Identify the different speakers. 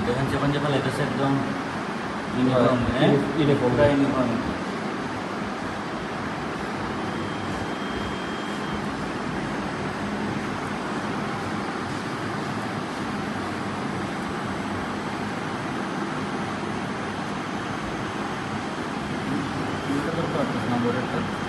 Speaker 1: দেখেন চেপন যে ফেলাইতেছে একদম ইউনিফর্ম, হ্যাঁ
Speaker 2: ইউনিফর্ম
Speaker 1: পুরা ইউনিফর্ম। নম্বরের